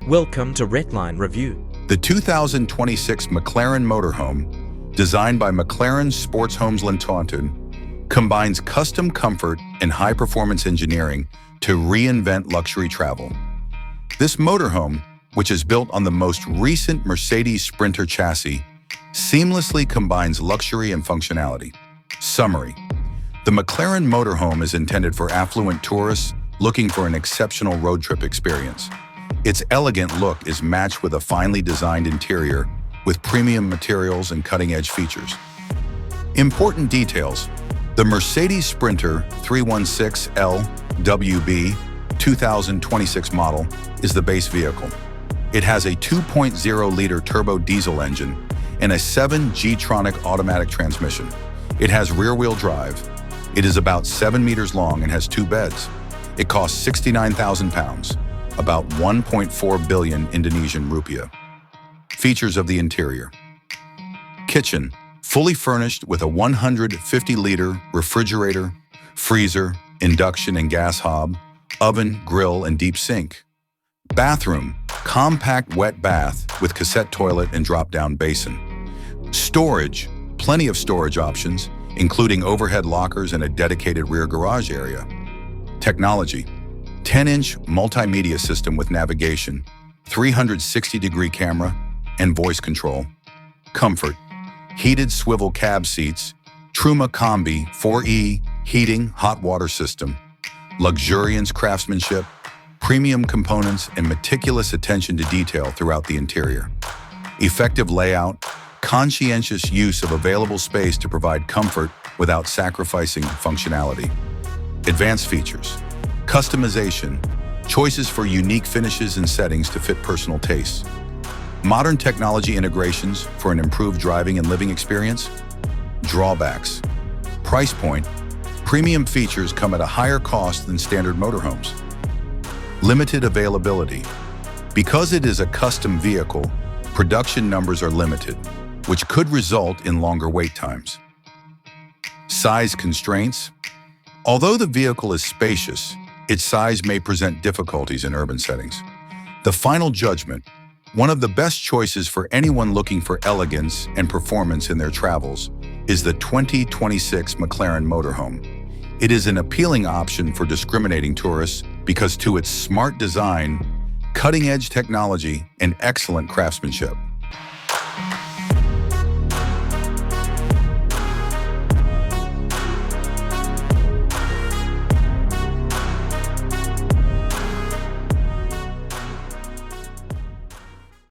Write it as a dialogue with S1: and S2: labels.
S1: Welcome to Redline Review.
S2: The 2026 McLaren Motorhome, designed by McLaren Sports Homes Ltd, combines custom comfort and high-performance engineering to reinvent luxury travel. This motorhome, which is built on the most recent Mercedes Sprinter chassis, seamlessly combines luxury and functionality. Summary: the McLaren Motorhome is intended for affluent tourists looking for an exceptional road trip experience. Its elegant look is matched with a finely designed interior with premium materials and cutting-edge features. Important details: the Mercedes Sprinter 316L WB 2026 model is the base vehicle. It has a 2.0-liter turbo diesel engine and a 7 G-tronic automatic transmission. It has rear-wheel drive. It is about 7 meters long and has 2 beds. It costs 69,000 pounds, about 1.4 billion Indonesian rupiah. Features of the interior: kitchen, fully furnished with a 150-liter refrigerator, freezer, induction and gas hob, oven, grill, and deep sink. Bathroom, compact wet bath with cassette toilet and drop-down basin. Storage, plenty of storage options, including overhead lockers and a dedicated rear garage area. Technology: 10-inch multimedia system with navigation, 360-degree camera, and voice control. Comfort: heated swivel cab seats, Truma Combi 4E heating hot water system, luxurious craftsmanship, premium components, and meticulous attention to detail throughout the interior. Effective layout, conscientious use of available space to provide comfort without sacrificing functionality. Advanced features: customization, choices for unique finishes and settings to fit personal tastes. Modern technology integrations for an improved driving and living experience. Drawbacks: price point, premium features come at a higher cost than standard motorhomes. Limited availability: because it is a custom vehicle, production numbers are limited, which could result in longer wait times. Size constraints: although the vehicle is spacious, its size may present difficulties in urban settings. The final judgment: one of the best choices for anyone looking for elegance and performance in their travels is the 2026 McLaren Motorhome. It is an appealing option for discriminating tourists because to its smart design, cutting-edge technology, and excellent craftsmanship.